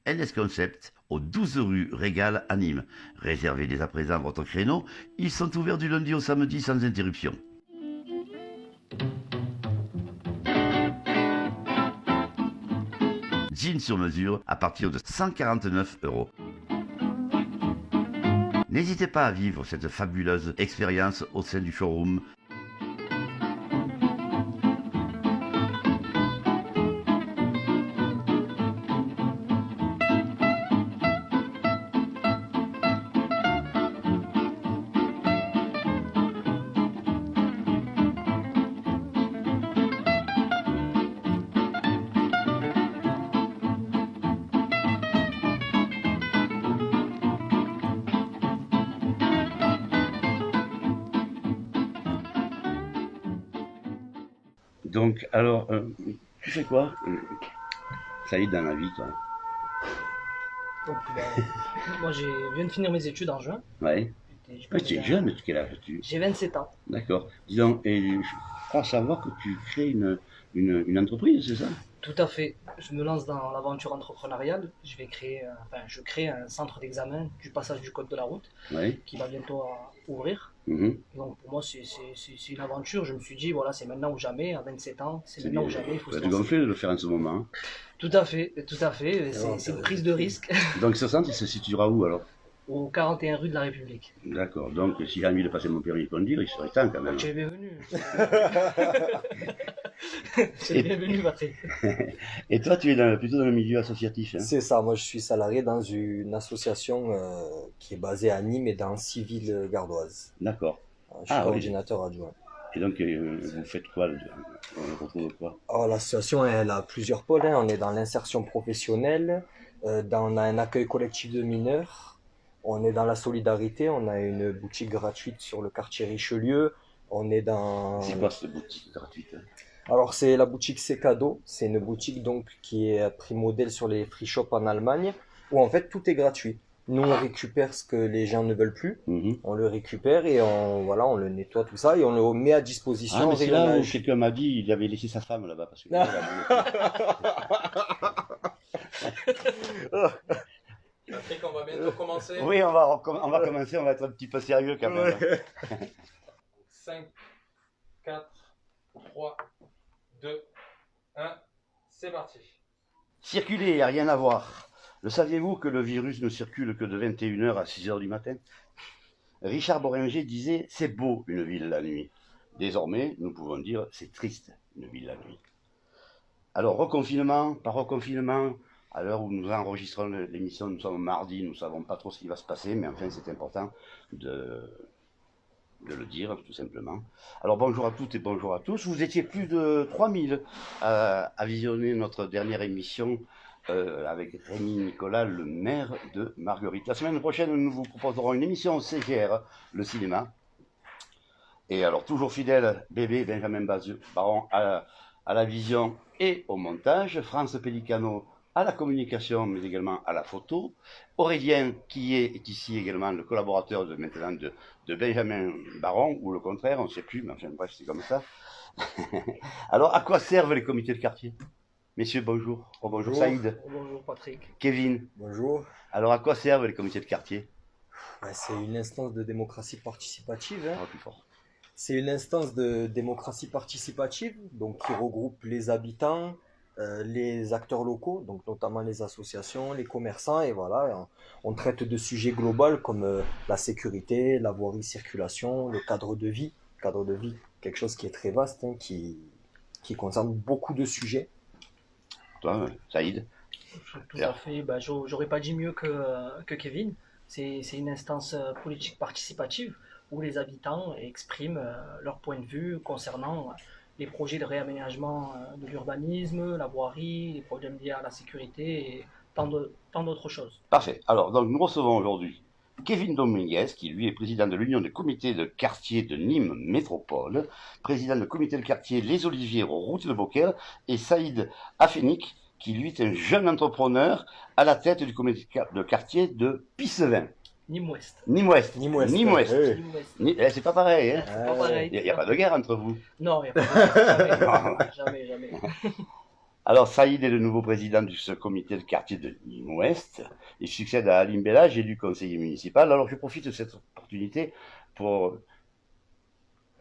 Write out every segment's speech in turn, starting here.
NS Concept, au 12 rue Régal à Nîmes. Réservez dès à présent votre créneau. Ils sont ouverts du lundi au samedi sans interruption. Jeans sur mesure à partir de 149 €. N'hésitez pas à vivre cette fabuleuse expérience au sein du showroom. Donc, alors, tu fais quoi, Saïd, dans la vie, toi? Donc, moi, je viens de finir mes études en juin. Ouais. Tu es jeune, quel âge as-tu? J'ai 27 ans. D'accord. Dis donc, et je crois savoir que tu crées une entreprise, c'est ça? Tout à fait. Je me lance dans l'aventure entrepreneuriale. Je crée un centre d'examen du passage du code de la route qui va bientôt ouvrir. Donc pour moi, c'est une aventure. Je me suis dit, voilà, c'est maintenant ou jamais. À 27 ans, c'est maintenant ou jamais. Il faut se lancer. Gonflé de le faire en ce moment. Hein. Tout à fait. C'est une prise de risque. Donc ce centre, il se situera où alors? Au 41 rue de la République. D'accord. Donc s'il a envie de passer mon permis de conduire, il serait temps quand même. Tu es bienvenu. C'est bienvenu, Patrick. Et toi, tu es plutôt dans le milieu associatif. Hein? C'est ça, moi je suis salarié dans une association qui est basée à Nîmes et dans Civille gardoise. D'accord. Je suis coordinateur adjoint. Et donc, vous faites quoi? On retrouve quoi? Alors, l'association, elle a plusieurs pôles. Hein. On est dans l'insertion professionnelle, dans un accueil collectif de mineurs. On est dans la solidarité, on a une boutique gratuite sur le quartier Richelieu. On est dans... C'est quoi cette boutique gratuite? Alors c'est la boutique C'est Cadeau, c'est une boutique donc qui est pris modèle sur les free shops en Allemagne, où en fait tout est gratuit. Nous on récupère ce que les gens ne veulent plus, on le récupère et on le nettoie tout ça et on le met à disposition. Ah mais c'est là où quelqu'un m'a dit il avait laissé sa femme là-bas parce que... Patrick, on va bientôt commencer. Oui, on va commencer, on va être un petit peu sérieux quand même. 5, 4, 3, 2, 1, c'est parti. Circuler, il n'y a rien à voir. Le saviez-vous que le virus ne circule que de 21h à 6h du matin? Richard Bohringer disait « C'est beau une ville la nuit ». Désormais, nous pouvons dire « C'est triste une ville la nuit ». Alors, reconfinement, pas reconfinement, à l'heure où nous enregistrons l'émission, nous sommes mardi, nous ne savons pas trop ce qui va se passer, mais enfin c'est important de le dire, tout simplement. Alors bonjour à toutes et bonjour à tous. Vous étiez plus de 3000 à visionner notre dernière émission avec Rémi Nicolas, le maire de Marguerite. La semaine prochaine, nous vous proposerons une émission CGR, le cinéma. Et alors, toujours fidèle, bébé Benjamin Baron à la vision et au montage, France Pellicano à la communication, mais également à la photo. Aurélien, qui est ici également le collaborateur de Benjamin Baron, ou le contraire, on ne sait plus, mais enfin bref, c'est comme ça. Alors, à quoi servent les comités de quartier? Messieurs, bonjour. Oh, bonjour Saïd. Bonjour Patrick. Kevin. Bonjour. Alors, à quoi servent les comités de quartier? C'est une instance de démocratie participative. Hein. Plus fort. C'est une instance de démocratie participative, donc qui regroupe les habitants, les acteurs locaux, donc notamment les associations, les commerçants, et voilà, on traite de sujets globaux comme la sécurité, la voirie, circulation, le cadre de vie, quelque chose qui est très vaste, hein, qui concerne beaucoup de sujets. Toi, Saïd? Tout à fait, j'aurais pas dit mieux que Kevin, c'est une instance politique participative où les habitants expriment leur point de vue concernant les projets de réaménagement de l'urbanisme, la voirie, les problèmes liés à la sécurité et tant d'autres choses. Parfait. Alors, donc, nous recevons aujourd'hui Kevin Dominguez, qui lui est président de l'Union des comités de quartier de Nîmes Métropole, président du comité de quartier Les Oliviers Route de Beaucaire, et Saïd Afénik, qui lui est un jeune entrepreneur à la tête du comité de quartier de Pissevin. Nîmes-Ouest. Nîmes-Ouest. Nîmes-Ouest. Nîmes-Ouest. Oui. Nîmes-Ouest. C'est pas pareil, hein. C'est pas pareil. Il n'y a pas de guerre entre vous. Non, il n'y a pas de... Jamais, jamais. Alors, Saïd est le nouveau président de ce comité de quartier de Nîmes-Ouest. Il succède à Alim Bellage, élu conseiller municipal. Alors, je profite de cette opportunité pour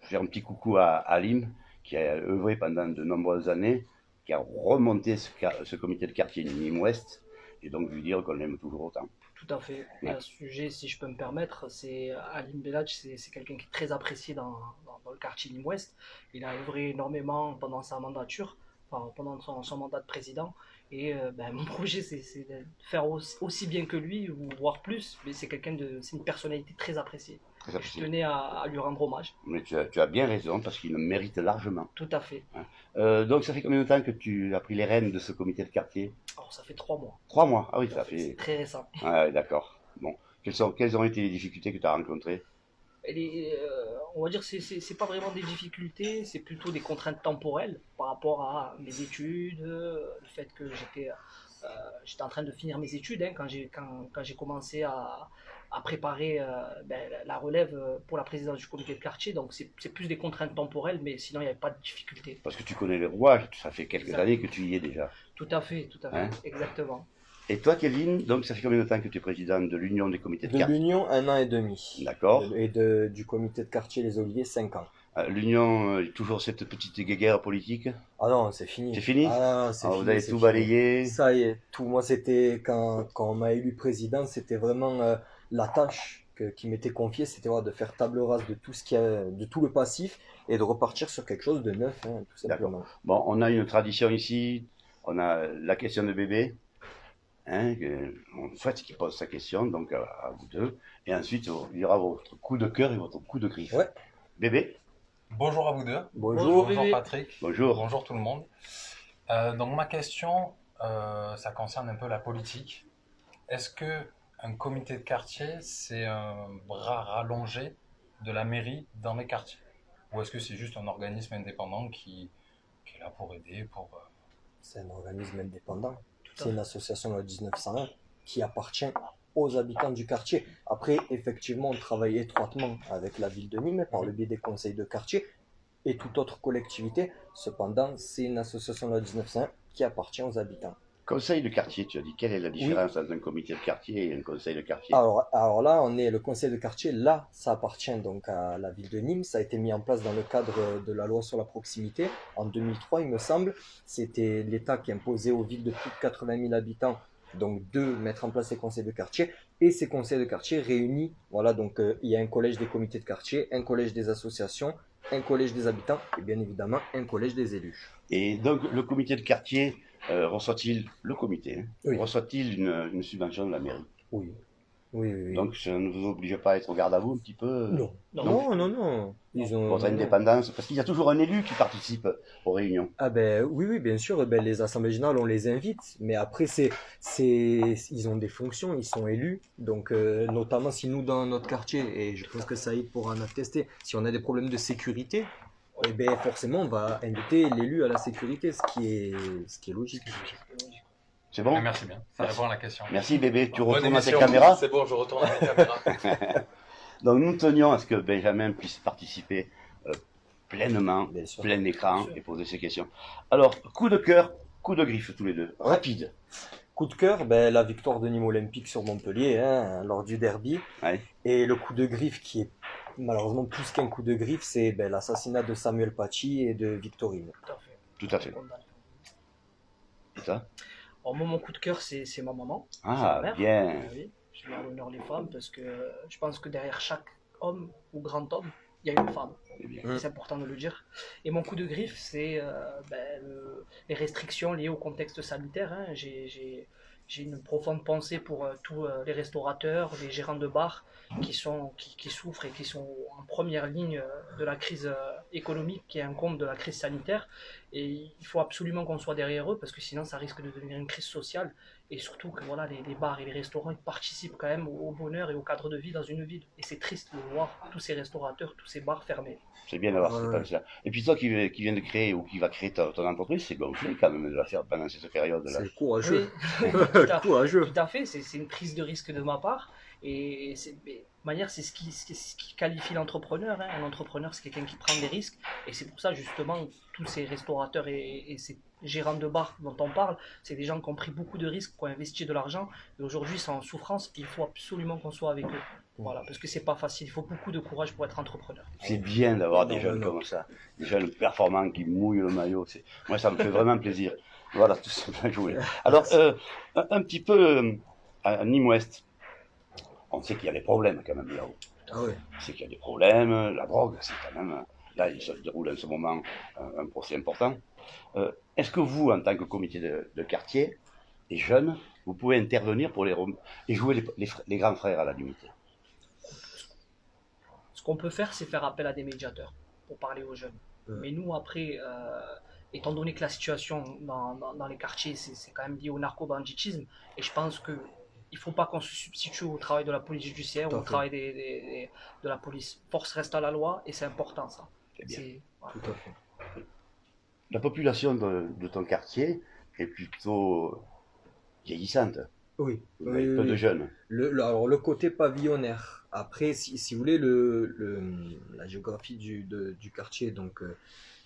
faire un petit coucou à Alim, qui a œuvré pendant de nombreuses années, qui a remonté ce comité de quartier de Nîmes-Ouest, et donc lui dire qu'on l'aime toujours autant. Tout à fait. Et à ce sujet, si je peux me permettre, c'est Alim Bellage, c'est quelqu'un qui est très apprécié dans le quartier Nîmes-Ouest. Il a œuvré énormément pendant sa mandature, enfin, pendant son mandat de président. Et mon projet, c'est de faire aussi bien que lui, ou voire plus. Mais c'est c'est une personnalité très appréciée. Je tenais à lui rendre hommage. Mais tu as bien raison, parce qu'il le mérite largement. Tout à fait. Donc, ça fait combien de temps que tu as pris les rênes de ce comité de quartier? Alors, ça fait 3 mois. 3 mois. Ah oui, ça fait... C'est très récent. Ah, d'accord. Bon. Quelles ont été les difficultés que tu as rencontrées? On va dire que c'est pas vraiment des difficultés, c'est plutôt des contraintes temporelles par rapport à mes études, le fait que j'étais en train de finir mes études quand j'ai commencé à préparer la relève pour la présidence du comité de quartier. Donc c'est plus des contraintes temporelles, mais sinon il n'y avait pas de difficulté. Parce que tu connais les rouages, ça fait quelques années que tu y es déjà. Tout à fait, Hein? exactement. Et toi, Kevin, donc ça fait combien de temps que tu es président de l'Union des comités de De quartier? l'Union, 1 an et demi. D'accord. Et du comité de quartier Les Oliviers, 5 ans. L'Union, toujours cette petite guéguerre politique? Ah non, c'est fini. C'est fini? Ah non, c'est Alors, fini. vous avez c'est tout fini. balayé? Ça y est, tout. Moi, c'était quand on m'a élu président, c'était vraiment la tâche qui m'était confiée, c'était de faire table rase de tout de tout le passif et de repartir sur quelque chose de neuf, hein, tout simplement. Bon, on a une tradition ici, on a la question de bébé. Hein, on souhaite qu'il pose sa question, donc à vous deux. Et ensuite, il y aura votre coup de cœur et votre coup de griffe. Ouais. Bébé? Bonjour à vous deux. Bonjour. Bébé. Bonjour Patrick. Bonjour. Bonjour tout le monde. Donc ma question, ça concerne un peu la politique. Est-ce que un comité de quartier, c'est un bras rallongé de la mairie dans les quartiers? Ou est-ce que c'est juste un organisme indépendant qui est là pour aider, C'est un organisme indépendant. Tout à C'est une fait. association loi 1901 qui appartient aux habitants du quartier. Après, effectivement, on travaille étroitement avec la ville de Nîmes par le biais des conseils de quartier et toute autre collectivité. Cependant, c'est une association loi 1901 qui appartient aux habitants. Conseil de quartier, tu as dit, quelle est la différence entre un comité de quartier et un conseil de quartier? Alors là, on est le conseil de quartier. Là, ça appartient donc à la ville de Nîmes. Ça a été mis en place dans le cadre de la loi sur la proximité en 2003, il me semble. C'était l'État qui imposait aux villes de plus de 80 000 habitants donc de mettre en place ces conseils de quartier. Et ces conseils de quartier réunis, voilà, donc il y a un collège des comités de quartier, un collège des associations, un collège des habitants et bien évidemment un collège des élus. Et donc, le comité de quartier, reçoit-il, le comité, hein, Oui. reçoit-il une subvention de la mairie? Oui. Oui, oui, oui. Donc, ça ne vous oblige pas à être au garde à vous un petit peu? Non. Non. Non. Ils ont Votre indépendance? Parce qu'il y a toujours un élu qui participe aux réunions. Ah ben oui, bien sûr, ben, les assemblées générales, on les invite, mais après, ils ont des fonctions, ils sont élus, donc notamment si nous, dans notre quartier, et je pense que Saïd pourra en attester, si on a des problèmes de sécurité, eh ben, forcément, on va inviter l'élu à la sécurité, ce qui est logique. C'est bon? Merci bien, ça Merci. répond à la question. Merci bébé, tu Bonne retournes à tes émission. caméras? C'est bon, je retourne à mes caméras. Donc nous tenions à ce que Benjamin puisse participer pleinement, Bien sûr. plein écran, Bien sûr. et poser ses questions. Alors, coup de cœur, coup de griffe tous les deux, Ouais. rapide. Coup de cœur, ben, la victoire de Nîmes Olympique sur Montpellier, hein, lors du derby. Ouais. Et le coup de griffe qui est malheureusement plus qu'un coup de griffe, c'est ben, l'assassinat de Samuel Paty et de Victorine. Tout à fait. Tout à fait. Et ça? Alors, moi, mon coup de cœur, c'est ma maman. C'est Ah, ma mère. bien. Oui, je mets à l'honneur les femmes parce que je pense que derrière chaque homme ou grand homme, il y a une femme. C'est bien. Mm. C'est important de le dire. Et mon coup de griffe, c'est les restrictions liées au contexte sanitaire. Hein. J'ai une profonde pensée pour tous les restaurateurs, les gérants de bars qui souffrent et qui sont en première ligne de la crise économique qui incombe de la crise sanitaire. Et il faut absolument qu'on soit derrière eux parce que sinon ça risque de devenir une crise sociale. Et surtout que voilà, les bars et les restaurants ils participent quand même au bonheur et au cadre de vie dans une ville. Et c'est triste de voir tous ces restaurateurs, tous ces bars fermés. C'est bien d'avoir cette Ouais. pensée-là. Et puis toi qui viens de créer ou qui va créer ton entreprise, c'est gonflé quand même de la faire pendant cette période-là. C'est courageux. Oui, tout à- Courageux. tout à fait, c'est une prise de risque de ma part. Et de manière, c'est ce qui qualifie l'entrepreneur, hein. Un entrepreneur, c'est quelqu'un qui prend des risques. Et c'est pour ça, justement, tous ces restaurateurs et ces gérants de bar dont on parle, c'est des gens qui ont pris beaucoup de risques, qui ont investi de l'argent. Et aujourd'hui, sont en souffrance. Il faut absolument qu'on soit avec eux. Voilà, parce que c'est pas facile. Il faut beaucoup de courage pour être entrepreneur. C'est bien d'avoir des jeunes comme ça, des jeunes performants qui mouillent le maillot. Moi, ça me fait vraiment plaisir. Voilà, tout simplement, je voulais. Alors, un petit peu à Nîmes Ouest, on sait qu'il y a des problèmes quand même là-haut. Ah ouais. On sait qu'il y a des problèmes, la drogue, c'est quand même... Là, il se déroule en ce moment un procès important. Est-ce que vous, en tant que comité de quartier, les jeunes, vous pouvez intervenir pour et jouer les grands frères à la limite? Ce qu'on peut faire, c'est faire appel à des médiateurs pour parler aux jeunes. Mais nous, après, étant donné que la situation dans les quartiers, c'est quand même lié au narco-banditisme, et je pense qu'il ne faut pas qu'on se substitue au travail de la police judiciaire ou au travail de la police. Force reste à la loi, et c'est important ça. C'est bien. Voilà. Tout à fait. La population de ton quartier est plutôt vieillissante. Oui. Vous avez peu de jeunes. Alors le côté pavillonnaire. Après, si vous voulez, la géographie du quartier, donc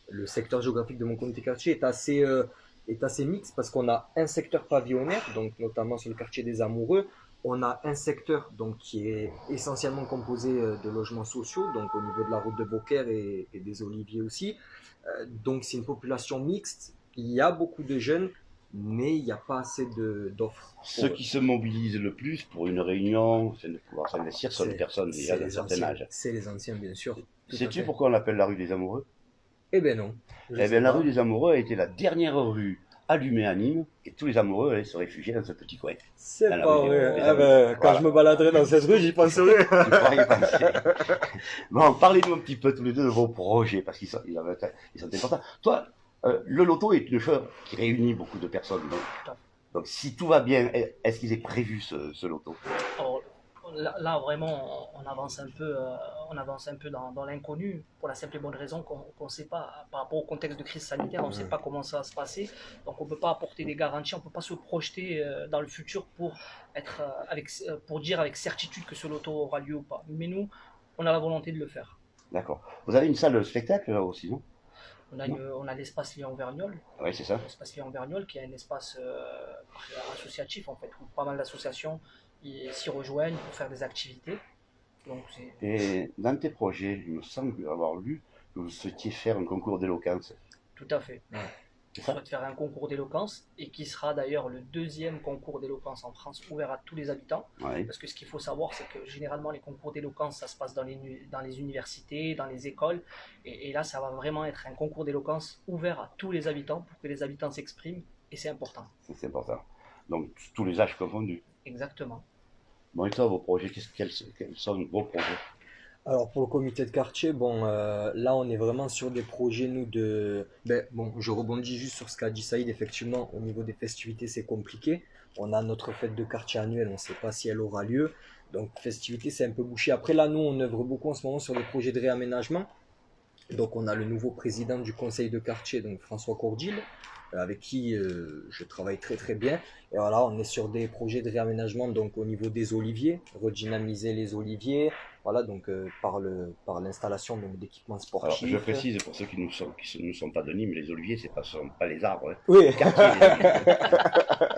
le secteur géographique de mon comité quartier est assez mixte parce qu'on a un secteur pavillonnaire, donc notamment sur le quartier des Amoureux. On a un secteur donc, qui est essentiellement composé de logements sociaux, donc au niveau de la route de Beaucaire et des Oliviers aussi. Donc c'est une population mixte. Il y a beaucoup de jeunes, mais il n'y a pas assez d'offres. Ceux qui se mobilisent le plus pour une réunion, c'est de pouvoir s'investir, sont les personnes déjà d'un certain âge. C'est les anciens, bien sûr. Sais-tu pourquoi on l'appelle la rue des Amoureux? Eh bien non. Eh bien, la rue des Amoureux a été la dernière rue allumée à Nîmes, et tous les amoureux allaient se réfugier dans ce petit coin. C'est Dans la pas rue vrai. des Ah Amoureux. ben, quand Voilà. je me baladerai dans cette rue, j'y penserai. Tu pourras y penser. Bon, parlez-nous un petit peu tous les deux de vos projets, parce qu'ils sont importants. Toi, le loto est une chose qui réunit beaucoup de personnes. Donc si tout va bien, est-ce qu'il est prévu ce loto? Alors, là, vraiment, on avance un peu dans l'inconnu, pour la simple et bonne raison qu'on ne sait pas, par rapport au contexte de crise sanitaire, on ne sait pas comment ça va se passer. Donc on ne peut pas apporter des garanties, on ne peut pas se projeter dans le futur pour dire avec certitude que ce loto aura lieu ou pas. Mais nous, on a la volonté de le faire. D'accord. Vous avez une salle de spectacle là aussi, non? On a l'espace Léon Vergnol. Oui, c'est ça. L'espace Léon Vergnol, qui est un espace associatif en fait, où pas mal d'associations s'y rejoignent pour faire des activités. Donc, et dans tes projets, il me semble avoir lu que vous souhaitiez faire un concours d'éloquence. Tout à fait. Ouais. On souhaite faire un concours d'éloquence, et qui sera d'ailleurs le deuxième concours d'éloquence en France ouvert à tous les habitants. Ouais. Parce que ce qu'il faut savoir, c'est que généralement les concours d'éloquence, ça se passe dans les universités, dans les écoles. Et là, ça va vraiment être un concours d'éloquence ouvert à tous les habitants pour que les habitants s'expriment. Et c'est important. C'est important. Donc tous les âges confondus. Exactement. Bon, et toi, vos projets, quels sont vos projets? Alors pour le comité de quartier, bon, là on est vraiment sur des projets, nous, bon, je rebondis juste sur ce qu'a dit Saïd, effectivement, au niveau des festivités, c'est compliqué. On a notre fête de quartier annuelle, on ne sait pas si elle aura lieu. Donc festivité, c'est un peu bouché. Après là, nous, on œuvre beaucoup en ce moment sur des projets de réaménagement. Donc on a le nouveau président du conseil de quartier, donc François Courdil, avec qui je travaille très très bien. Et voilà, on est sur des projets de réaménagement donc au niveau des oliviers, redynamiser les oliviers, voilà, donc par l'installation d'équipements sportifs. Alors, je précise pour ceux qui ne sont pas de Nîmes, les oliviers, ce ne sont pas les arbres. Hein. Oui,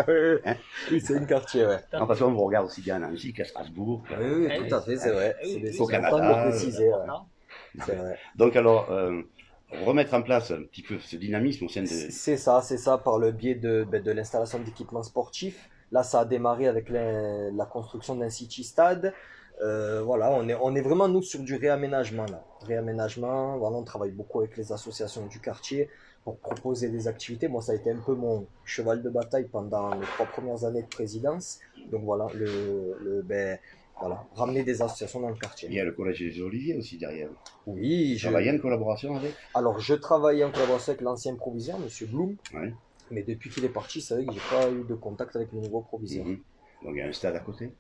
Hein? oui, c'est une quartier, ouais. Non, parce qu'on vous regarde aussi bien à Nancy qu'à Strasbourg. Oui, tout à fait, c'est vrai. Au Canada, important de le préciser, ouais. C'est vrai. Donc alors, remettre en place un petit peu ce dynamisme au sein de... C'est ça, par le biais de l'installation d'équipements sportifs. Là, ça a démarré avec la construction d'un city stade. Voilà, on est vraiment, nous, sur du réaménagement, là. Réaménagement, voilà, on travaille beaucoup avec les associations du quartier pour proposer des activités. Moi, ça a été un peu mon cheval de bataille pendant les 3 premières années de présidence. Donc voilà, voilà, ramener des associations dans le quartier. Il y a le collège des Oliviers aussi derrière. Oui, Tu travailles en collaboration avec? Alors, je travaillais en collaboration avec l'ancien proviseur, M. Blum. Ouais. Mais depuis qu'il est parti, c'est vrai que j'ai pas eu de contact avec le nouveau proviseur. Donc il y a un stade à côté.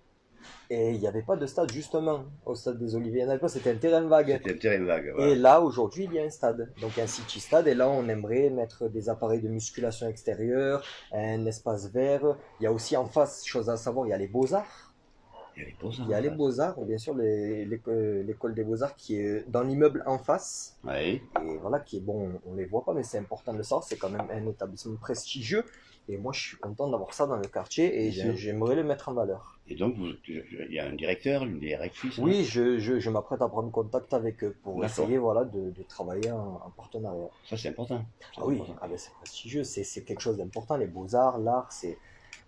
Et il n'y avait pas de stade, justement, au stade des Oliviers. Il n'y en avait pas, c'était un terrain vague. C'était un terrain vague. Voilà. Et là, aujourd'hui, il y a un stade. Donc un city stade. Et là, on aimerait mettre des appareils de musculation extérieure, un espace vert. Il y a aussi en face, chose à savoir, il y a les Beaux-Arts. Il y a les Beaux-Arts. Il y a les Beaux-Arts, bien sûr, l'école des Beaux-Arts qui est dans l'immeuble en face. Oui. Et voilà, qui est bon, on les voit pas, mais c'est important de le savoir, c'est quand même un établissement prestigieux. Et moi, je suis content d'avoir ça dans le quartier et Bien sûr. j'aimerais le mettre en valeur. Et donc, il y a un directeur, une directrice. hein. Oui, je m'apprête à prendre contact avec eux pour D'accord. essayer voilà, de travailler en partenariat. Ça, c'est important. Ah oui, ah ben, c'est prestigieux, c'est quelque chose d'important. Les beaux-arts, l'art, enfin,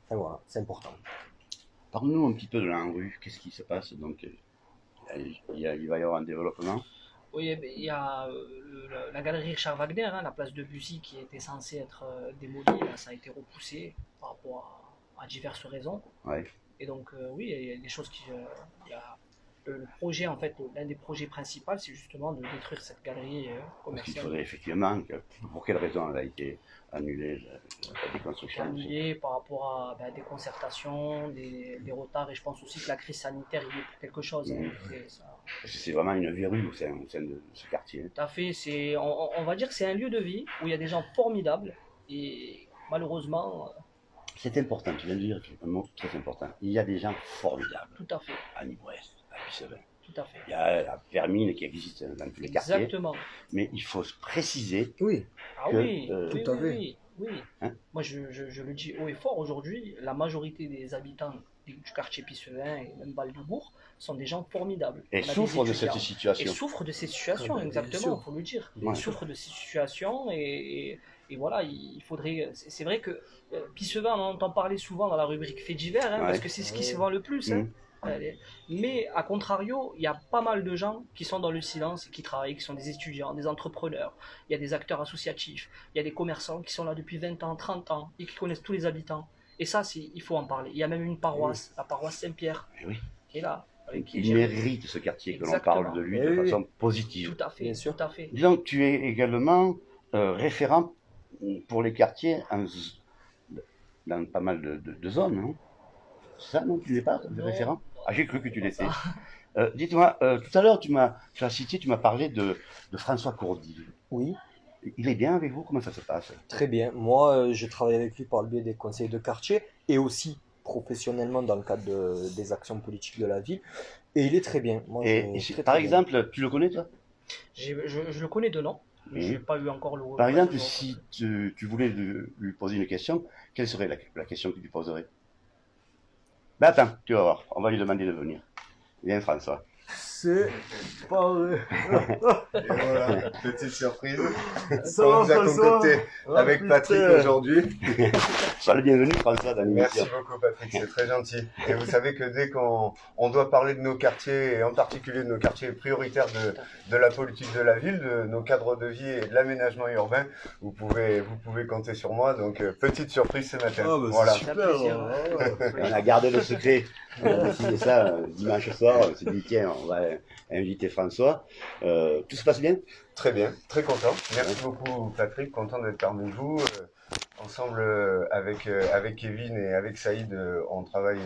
voilà, c'est important. Parle-nous un petit peu de la rue. Qu'est-ce qui se passe? Donc, il va y avoir un développement. Oui, eh ben, il y a la galerie Richard Wagner, hein, la place de Bussy, qui était censée être démolie. Là, ça a été repoussé par rapport à diverses raisons. Ouais. Et donc, oui, il y a des choses qui. Il y a le projet, en fait, l'un des projets principaux, c'est justement de détruire cette galerie Parce qu'il commerciale. faudrait effectivement. Pour quelle raison elle a été annulée, la déconstruction? Annulée par rapport à des concertations, des retards, et je pense aussi que la crise sanitaire y est pour quelque chose. Hein. Et ça, Parce que c'est vraiment une verrue au sein de ce quartier. tout à fait, on va dire que c'est un lieu de vie où il y a des gens formidables et malheureusement, C'est important, tu viens de dire un mot très important. Il y a des gens formidables tout à fait, à Nîmes-Ouest, à Puissevin. tout à fait. Il y a la vermine qui existe dans tous les quartiers, Exactement. mais il faut se préciser Oui, Ah que, oui, tout à fait. oui. Hein? Moi, je le dis haut et fort aujourd'hui, la majorité des habitants du quartier Pissevin et même Val-de-Bourg sont des gens formidables. et On a des souffrent de étudiants. cette Et situation. souffrent de ces situations, Ah ben, bien exactement, sûr. il faut le dire. Bien Ils sûr. souffrent de ces situations et voilà, il faudrait. C'est vrai que Pissevin, on en entend parler souvent dans la rubrique faits divers, hein, Ouais. parce que c'est ce qui se vend le plus. Hein. Mais à contrario, il y a pas mal de gens qui sont dans le silence et qui travaillent, qui sont des étudiants, des entrepreneurs, il y a des acteurs associatifs, il y a des commerçants qui sont là depuis 20 ans, 30 ans et qui connaissent tous les habitants. Et ça, il faut en parler. Il y a même une paroisse, la paroisse Saint-Pierre, Eh oui. qui est là. Qui est Il gérée. mérite ce quartier, que l'on Exactement. parle de lui Eh de oui. façon positive. Tout à fait, Bien sûr. tout à fait. Disons que tu es également référent pour les quartiers dans pas mal de zones. Hein. C'est ça, non? Tu n'es pas Non. référent? Ah, j'ai cru que tu Pas l'étais. ça. Dites-moi, tout à l'heure, tu as cité, tu m'as parlé de François Courdi. Oui, Il est bien avec vous? Comment ça se passe? très bien. Moi, je travaille avec lui par le biais des conseils de quartier et aussi professionnellement dans le cadre des actions politiques de la ville. Et il est très bien. Moi, Par exemple, tu le connais, toi? Je le connais de nom, mais Mhm. j'ai pas eu encore le. Par exemple, si tu voulais lui poser une question, quelle serait la question que tu poserais? Ben attends, tu vas voir, on va lui demander de venir. Viens, François. c'est pas vrai. Et voilà, petite surprise. Ça On va, vous a François concocté Oh, avec putain. Patrick aujourd'hui. Sois le bienvenu, François, dans Merci l'émission. beaucoup Patrick, c'est très gentil. Et vous savez que dès qu'on doit parler de nos quartiers, et en particulier de nos quartiers prioritaires de la politique de la ville, de nos cadres de vie et de l'aménagement urbain, vous pouvez compter sur moi. Donc petite surprise ce matin. Ah, bah, voilà. c'est super. plaisir. Ouais. On a gardé le secret. On a décidé ça dimanche soir. On s'est dit, tiens, on va inviter François. Tout se passe bien? Très bien, très content. Merci beaucoup Patrick, content d'être parmi vous. Ensemble avec Kevin et avec Saïd, on travaille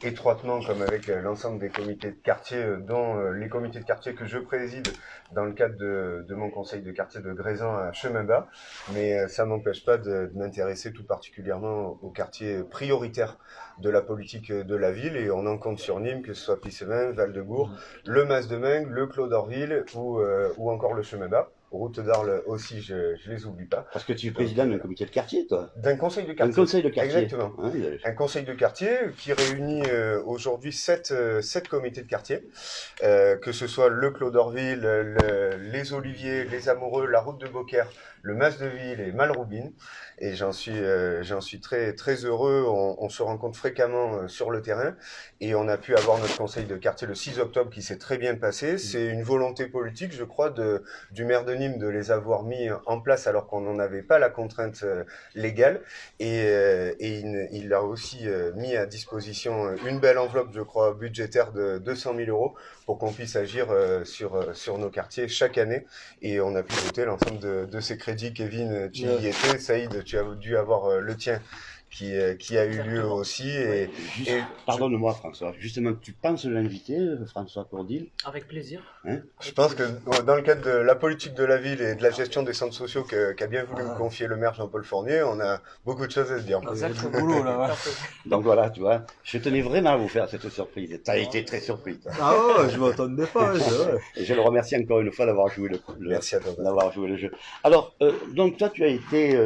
étroitement comme avec l'ensemble des comités de quartier, dont les comités de quartier que je préside dans le cadre de mon conseil de quartier de Grézan à Chemin-Bas. Mais ça n'empêche pas de m'intéresser tout particulièrement aux quartiers prioritaires de la politique de la ville. Et on en compte sur Nîmes, que ce soit Pissevin, Val-de-Gour, le Mas-de-Meung, le Clos d'Orville ou encore le Chemin-Bas. Route d'Arles aussi, je les oublie pas. Parce que tu es président d'un comité de quartier, toi. D'un conseil de Un quartier. conseil de quartier. Exactement. Hein, Un conseil de quartier qui réunit aujourd'hui 7 comités de quartier, que ce soit le Clos d'Orville, les Oliviers, les Amoureux, la Route de Beaucaire, le Mas de Ville et Malroubine. Et j'en suis très très heureux. On se rencontre fréquemment sur le terrain et on a pu avoir notre conseil de quartier le 6 octobre qui s'est très bien passé. C'est une volonté politique, je crois, du maire de Nîmes de les avoir mis en place alors qu'on n'en avait pas la contrainte légale. Et il a aussi mis à disposition une belle enveloppe, je crois, budgétaire de 200 000 euros pour qu'on puisse agir sur nos quartiers chaque année. Et on a pu voter l'ensemble de ces crédits. Kevin, tu y étais. Saïd, tu as dû avoir le tien qui a eu lieu Exactement. aussi. Juste- Et Pardonne-moi, François. Justement, tu penses l'inviter, François Courdil? Avec plaisir. je pense que dans le cadre de la politique de la ville et de la gestion des centres sociaux qu'a bien voulu me confier le maire Jean-Paul Fournier, on a beaucoup de choses à se dire. Ah, il y a du Exactement. boulot, là, ouais. Tout à fait. Donc voilà, tu vois, je tenais vraiment à vous faire cette surprise. Tu as été très surpris. Toi. Ah ouais, je m'attendais pas, c'est vrai. Et je le remercie encore une fois d'avoir joué Merci à toi. d'avoir joué le jeu. Alors, donc toi, tu as été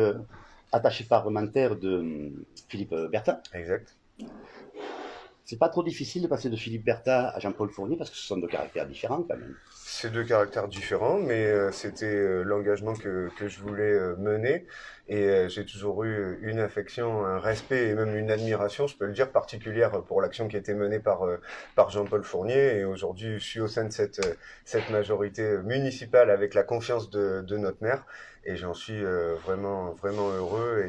attaché parlementaire de Philippe Bertin. Exact. C'est pas trop difficile de passer de Philippe Bertin à Jean-Paul Fournier parce que ce sont deux caractères différents quand même. C'est deux caractères différents, mais c'était l'engagement que je voulais mener. Et j'ai toujours eu une affection, un respect et même une admiration, je peux le dire, particulière pour l'action qui a été menée par Jean-Paul Fournier. Et aujourd'hui, je suis au sein de cette majorité municipale avec la confiance de notre maire. Et j'en suis vraiment, vraiment heureux.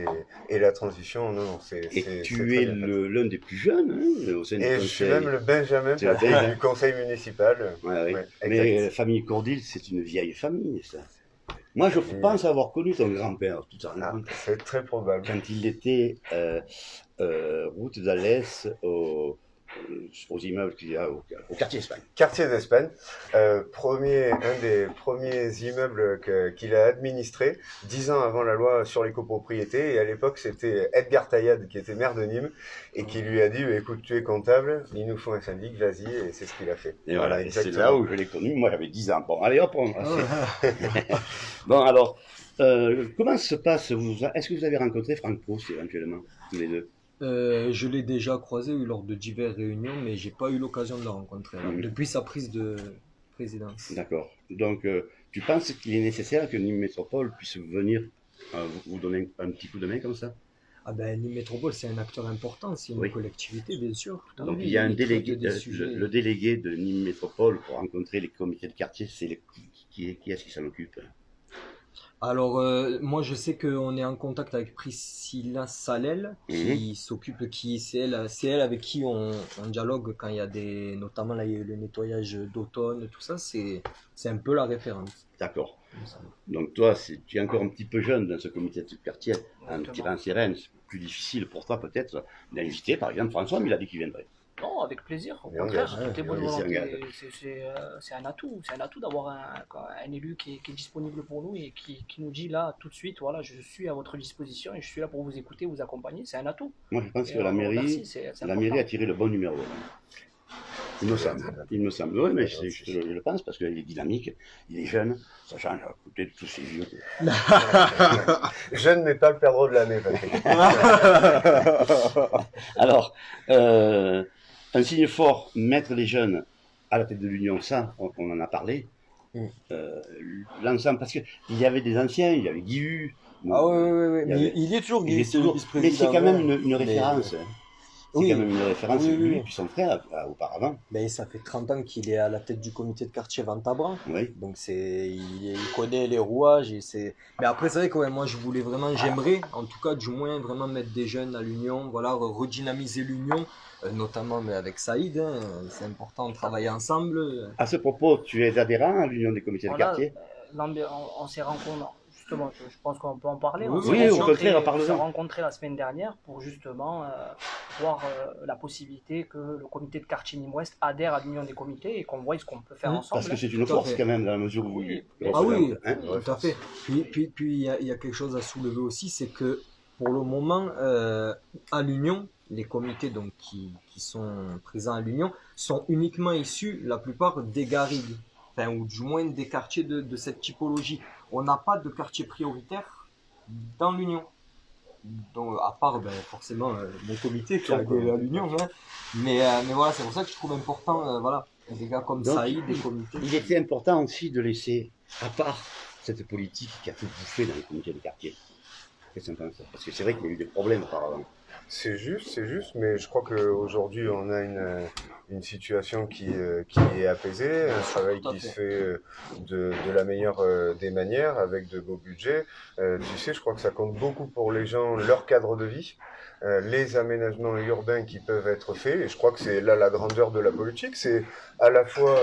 Et la transition, non, c'est Et tu très es bien passé. l'un des plus jeunes au sein du Et conseil. je suis même le Benjamin Tu es le Benjamin. du conseil municipal. Ouais, oui. Ouais, Mais exact. la famille Courdil, c'est une vieille famille, ça. Moi, je pense avoir connu ton grand-père tout en Ah, c'est très probable. quand il était route d'Alès aux immeubles qu'il y a au quartier Espagne. Quartier d'Espagne, un des premiers immeubles qu'il a administré 10 ans avant la loi sur les copropriétés. Et à l'époque, c'était Edgar Taillade qui était maire de Nîmes et qui lui a dit écoute, tu es comptable, il nous faut un syndic, vas-y. Et c'est ce qu'il a fait. Et voilà, et c'est exactement. là où je l'ai connu. Moi, j'avais 10 ans. Bon, allez, hop, Bon, alors, comment se passe est-ce que vous avez rencontré Franck Proust éventuellement, tous les deux? Je l'ai déjà croisé oui, lors de diverses réunions, mais j'ai pas eu l'occasion de le rencontrer alors, Mhm. depuis sa prise de présidence. D'accord. Donc, tu penses qu'il est nécessaire que Nîmes Métropole puisse venir vous donner un petit coup de main comme ça? Ah ben, Nîmes Métropole, c'est un acteur important, c'est une Oui. collectivité, bien sûr. Donc, Oui, il y a un traite délégué, des sujets. le délégué de Nîmes Métropole pour rencontrer les comités de quartier, c'est qui est-ce qui s'en occupe? Alors, moi, je sais qu'on est en contact avec Priscilla Salel, qui s'occupe, c'est elle avec qui on dialogue quand il y a notamment là, il y a eu le nettoyage d'automne, tout ça, c'est un peu la référence. D'accord. Donc, toi, tu es encore un petit peu jeune dans ce comité de quartier, en Exactement. tirant sirène. C'est plus difficile pour toi, peut-être, d'inviter, par exemple, François, mais il a dit qu'il viendrait. Non, avec plaisir. Au Et contraire, engage, tout est ouais, bonne ouais, c'est volonté. engage. C'est un atout. C'est un atout d'avoir un élu qui est disponible pour nous et qui nous dit là tout de suite, voilà, je suis à votre disposition et je suis là pour vous écouter, vous accompagner. C'est un atout. Moi, je pense Et que la on mairie, remercie, c'est la important. mairie a tiré le bon numéro. Il me semble. Il me semble. Oui, mais Ouais, je le pense parce qu'il est dynamique, il est jeune, ça change à côté de tous ces vieux. Je ne vais pas le perdre de l'année, Patrick. Alors, un signe fort, mettre les jeunes à la tête de l'Union, ça, on en a parlé. Mm. L'ensemble, parce qu'il y avait des anciens, il y avait Guy Hu. Ah oui, Il y avait- il est toujours Il est c'est le toujours- mais c'est vice-président. quand même ouais. une référence. hein. C'est Oui. quand même une référence, Oui, oui, lui oui. puis son frère auparavant. Ben, ça fait 30 ans qu'il est à la tête du comité de quartier Ventabran. Oui. Donc il connaît les rouages et c'est. Mais après c'est vrai que ouais, moi je voulais vraiment, j'aimerais en tout cas du moins vraiment mettre des jeunes à l'union, voilà, redynamiser l'union, notamment mais avec Saïd, hein, c'est important de travailler ensemble. À ce propos, tu es adhérent à l'Union des comités de Voilà, quartier? on s'est rencontrés, justement, je pense qu'on peut en parler. Oui, On s'est oui, au rencontrés- contraire, parle-en. on s'est rencontrés la semaine dernière pour justement voir la possibilité que le comité de quartier Nîmes-Ouest adhère à l'union des comités et qu'on voit ce qu'on peut faire ensemble. Parce que c'est une Tout à force fait. quand même dans la mesure où Oui. Ah oui, hein. tout à fait. Puis il y a quelque chose à soulever aussi, c'est que pour le moment, à l'Union, les comités donc, qui sont présents à l'Union sont uniquement issus, la plupart, des garrigues, enfin, ou du moins des quartiers de cette typologie. On n'a pas de quartier prioritaire dans l'Union. Donc, à part forcément mon comité qui a adhéré à l'Union. Hein. Mais voilà, c'est pour ça que je trouve important, voilà, des gars comme Donc, Saïd, des comités. Il était important aussi de laisser à part cette politique qui a tout bouffé dans les comités de quartier. Qu'est-ce que tu en penses? Parce que c'est vrai qu'il y a eu des problèmes auparavant. C'est juste, mais je crois qu'aujourd'hui, on a une situation qui est apaisée, un travail Tout à qui fait. se fait de la meilleure des manières, avec de beaux budgets. Tu sais, je crois que ça compte beaucoup pour les gens, leur cadre de vie, les aménagements urbains qui peuvent être faits, et je crois que c'est là la grandeur de la politique, c'est à la fois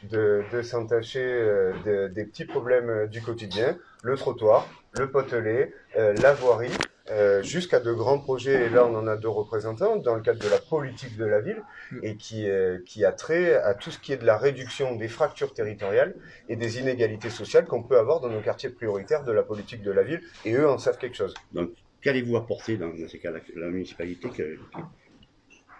de s'entacher des petits problèmes du quotidien, le trottoir, le potelet, la voirie, jusqu'à de grands projets, et là on en a 2 représentants, dans le cadre de la politique de la ville, et qui a trait à tout ce qui est de la réduction des fractures territoriales et des inégalités sociales qu'on peut avoir dans nos quartiers prioritaires de la politique de la ville, et eux en savent quelque chose. Donc, qu'allez-vous apporter dans ces cas-là, la municipalité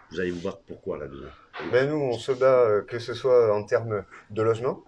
vous allez vous battre pourquoi là-dedans? Ben nous, on se bat, que ce soit en termes de logement,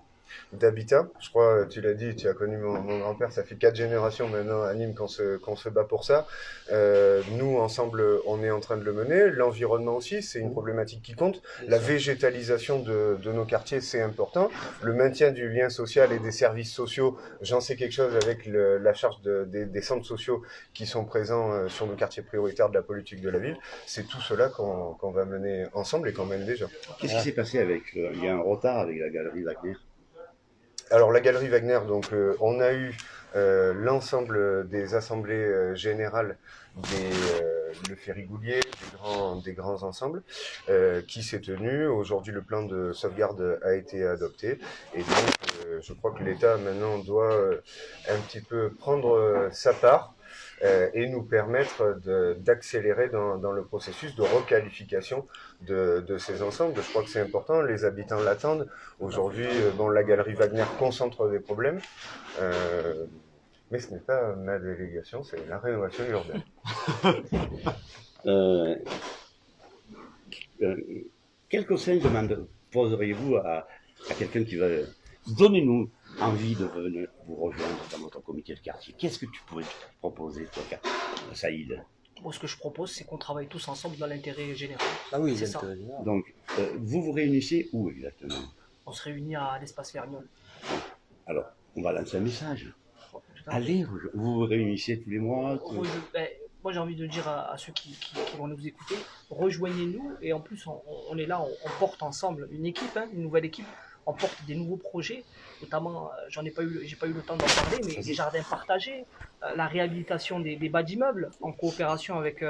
d'habitat. Je crois, tu l'as dit, tu as connu mon grand-père, ça fait 4 générations maintenant à Nîmes qu'on se bat pour ça. Nous, ensemble, on est en train de le mener. L'environnement aussi, c'est une problématique qui compte. La végétalisation de nos quartiers, c'est important. Le maintien du lien social et des services sociaux, j'en sais quelque chose avec la charge des centres sociaux qui sont présents sur nos quartiers prioritaires de la politique de la ville. C'est tout cela qu'on va mener ensemble et qu'on mène déjà. Qu'est-ce qui s'est passé avec... il y a un retard avec la galerie Wagner? Alors la galerie Wagner, donc on a eu l'ensemble des assemblées générales le Ferry-Goulier, des grands ensembles, qui s'est tenu. Aujourd'hui, le plan de sauvegarde a été adopté, et donc je crois que l'État maintenant doit un petit peu prendre sa part et nous permettre d'accélérer dans le processus de requalification de ces ensembles. Je crois que c'est important, les habitants l'attendent. Aujourd'hui, la galerie Wagner concentre des problèmes, mais ce n'est pas ma délégation, c'est la rénovation urbaine. Quel conseil poseriez-vous à quelqu'un qui va... Donnez-nous envie de venir vous rejoindre dans votre comité de quartier. Qu'est-ce que tu pourrais proposer, toi, Saïd? Moi, ce que je propose, c'est qu'on travaille tous ensemble dans l'intérêt général. Ah oui, c'est ça. Donc, vous vous réunissez où exactement? On se réunit à l'espace Vergnol. Alors, on va lancer un message. Allez, vous vous réunissez tous les mois? Moi, j'ai envie de dire à ceux qui vont nous écouter, rejoignez-nous, et en plus, on est là, on porte ensemble une équipe, une nouvelle équipe. On porte des nouveaux projets, notamment, j'ai pas eu le temps d'en parler, mais des jardins partagés, la réhabilitation des bas d'immeubles en coopération avec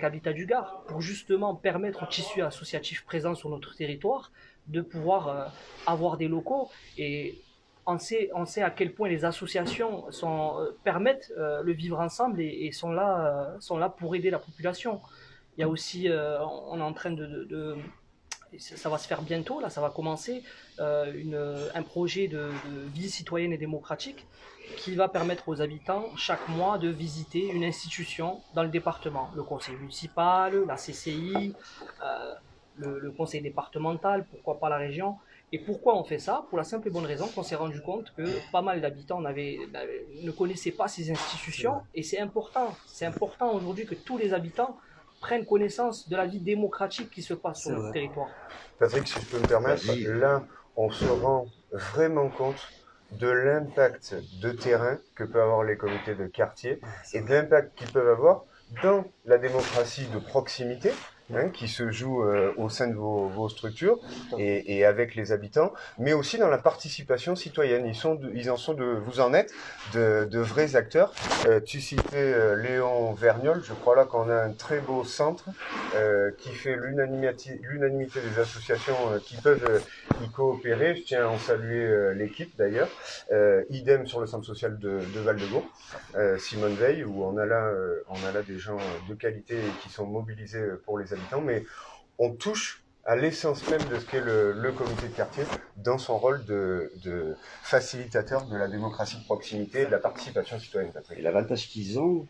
Habitat du Gard, pour justement permettre au tissu associatif présent sur notre territoire de pouvoir avoir des locaux. Et on sait à quel point les associations permettent le vivre ensemble et sont là pour aider la population. Il y a aussi, on est en train ça va se faire bientôt, là, ça va commencer, un projet de vie citoyenne et démocratique qui va permettre aux habitants chaque mois de visiter une institution dans le département, le conseil municipal, la CCI, le conseil départemental, pourquoi pas la région. Et pourquoi on fait ça? Pour la simple et bonne raison qu'on s'est rendu compte que pas mal d'habitants ne connaissaient pas ces institutions, et c'est important aujourd'hui que tous les habitants prennent connaissance de la vie démocratique qui se passe sur notre territoire. Patrick, si je peux me permettre, là, on se rend vraiment compte de l'impact de terrain que peuvent avoir les comités de quartier et de l'impact qu'ils peuvent avoir dans la démocratie de proximité, qui se joue au sein de vos structures et avec les habitants, mais aussi dans la participation citoyenne. Vous en êtes de vrais acteurs. Tu citais Léon Vergnol, je crois là qu'on a un très beau centre qui fait l'unanimité des associations qui peuvent y coopérer. Je tiens à en saluer l'équipe d'ailleurs. Idem sur le centre social de Val-de-Gour, Simone Veil, où on a là des gens de qualité qui sont mobilisés pour les habitants, mais on touche à l'essence même de ce qu'est le comité de quartier dans son rôle de facilitateur de la démocratie de proximité et de la participation citoyenne. Et l'avantage qu'ils ont,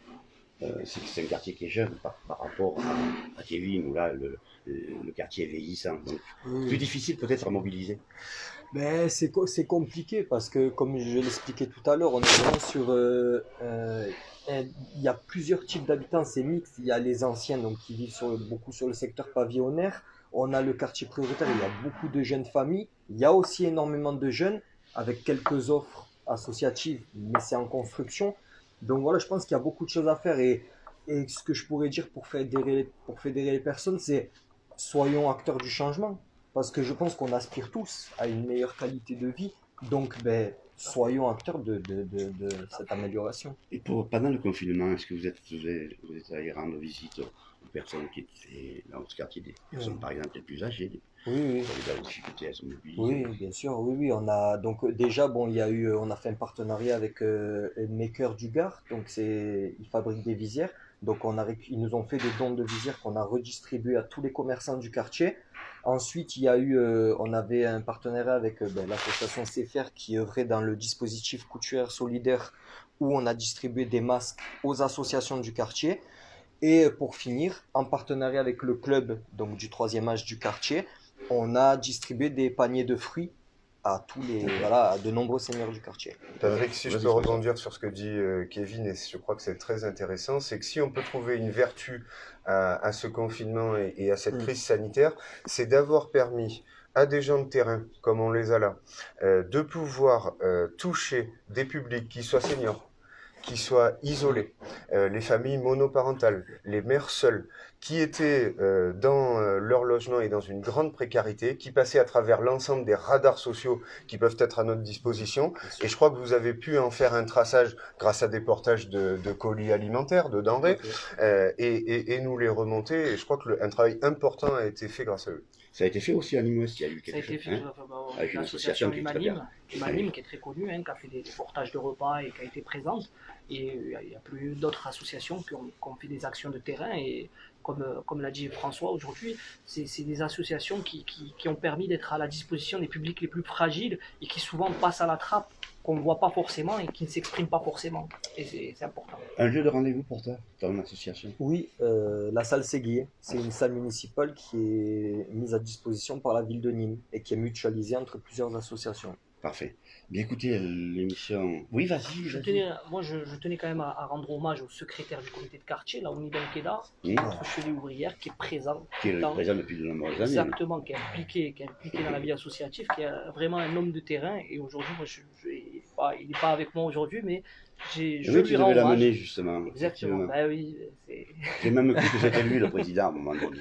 c'est que c'est un quartier qui est jeune par rapport à Kevin, où là le quartier est vieillissant, donc plus difficile peut-être à mobiliser. Mais c'est compliqué parce que, comme je l'expliquais tout à l'heure, on est vraiment sur... il y a plusieurs types d'habitants, c'est mixte. Il y a les anciens donc, qui vivent beaucoup sur le secteur pavillonnaire. On a le quartier prioritaire, il y a beaucoup de jeunes familles. Il y a aussi énormément de jeunes avec quelques offres associatives, mais c'est en construction. Donc voilà, je pense qu'il y a beaucoup de choses à faire. Et ce que je pourrais dire pour fédérer les personnes, c'est soyons acteurs du changement. Parce que je pense qu'on aspire tous à une meilleure qualité de vie. Donc, soyons acteurs de cette amélioration. Et pendant le confinement, est-ce que vous êtes allé rendre visite aux personnes qui étaient dans ce quartier, des personnes par exemple les plus âgées, Oui, oui. qui avaient des difficultés à se mobiliser? Oui, bien sûr, oui, oui, on a donc déjà bon, on a fait un partenariat avec Maker du Gard, donc ils fabriquent des visières, donc ils nous ont fait des dons de visières qu'on a redistribués à tous les commerçants du quartier. Ensuite, on avait un partenariat avec l'association CFR qui œuvrait dans le dispositif Couturière Solidaire où on a distribué des masques aux associations du quartier. Et pour finir, en partenariat avec le club donc du 3e âge du quartier, on a distribué des paniers de fruits à à de nombreux seigneurs du quartier. Patrick, si je peux rebondir sur ce que dit Kevin, et je crois que c'est très intéressant, c'est que si on peut trouver une vertu à ce confinement et à cette crise sanitaire, c'est d'avoir permis à des gens de terrain, comme on les a là, de pouvoir toucher des publics qui soient seniors, qui soient isolés, les familles monoparentales, les mères seules, qui étaient dans leur logement et dans une grande précarité, qui passaient à travers l'ensemble des radars sociaux qui peuvent être à notre disposition. Et je crois que vous avez pu en faire un traçage grâce à des portages de colis alimentaires, de denrées, et nous les remonter. Et je crois qu'un travail important a été fait grâce à eux. Ça a été fait aussi à Nîmes, il y a eu quelque chose. Ça a été fait avec une l'association association Humanime, qui est très connue, qui a fait des portages de repas et qui a été présente. Et il y a plus d'autres associations qui ont fait des actions de terrain. Et comme l'a dit François aujourd'hui, c'est des associations qui ont permis d'être à la disposition des publics les plus fragiles et qui souvent passent à la trappe, qu'on ne voit pas forcément et qui ne s'expriment pas forcément. Et c'est important. Un lieu de rendez-vous pour toi, dans une association? Oui, la salle Séguier, c'est une salle municipale qui est mise à disposition par la ville de Nîmes et qui est mutualisée entre plusieurs associations. Parfait. Bien écoutez, l'émission... Oui, vas-y. Je tenais quand même à rendre hommage au secrétaire du comité de quartier, Laouni Benkeda, notre cheville ouvrière, qui est présent. Qui est présent depuis de nombreuses années. Exactement, qui est impliqué dans la vie associative, qui est vraiment un homme de terrain. Et aujourd'hui, il n'est pas avec moi aujourd'hui, mais je lui rends hommage. l'amener justement. Exactement. Bah oui, j'ai même cru que c'était lui le président à un moment donné.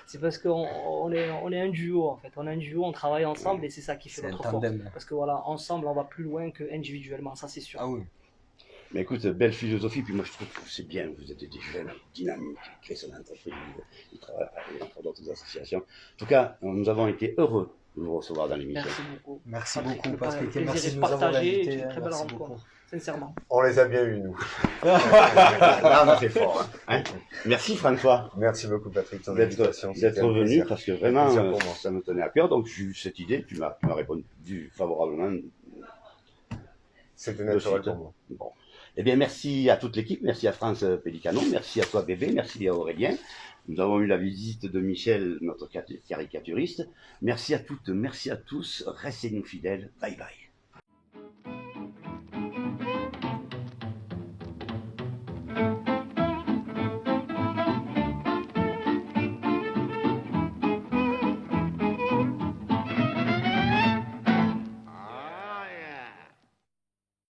c'est parce qu'on est un duo en fait. On est un duo, on travaille ensemble et c'est ça qui fait notre force. Parce que voilà, ensemble on va plus loin que individuellement, ça c'est sûr. Ah oui. Mais écoute, belle philosophie, puis moi je trouve que c'est bien, vous êtes des jeunes dynamiques, qui créent son entreprise, qui travaillent pour d'autres associations. En tout cas, nous avons été heureux de vous recevoir dans l'émission. Merci beaucoup. Merci beaucoup, Patrick, et merci de nous avoir invités. C'est une très belle rencontre, sincèrement. On les a bien eus, nous. Là, c'est fort. Hein. Merci François. Merci beaucoup, Patrick, d'être venu, parce que vraiment, ça me tenait à cœur. Donc j'ai eu cette idée, tu m'as répondu favorablement. C'était naturel pour moi. Bon. Eh bien, merci à toute l'équipe, merci à France Pellicano, merci à toi bébé, merci à Aurélien. Nous avons eu la visite de Michel, notre caricaturiste. Merci à toutes, merci à tous, restez-nous fidèles, bye bye.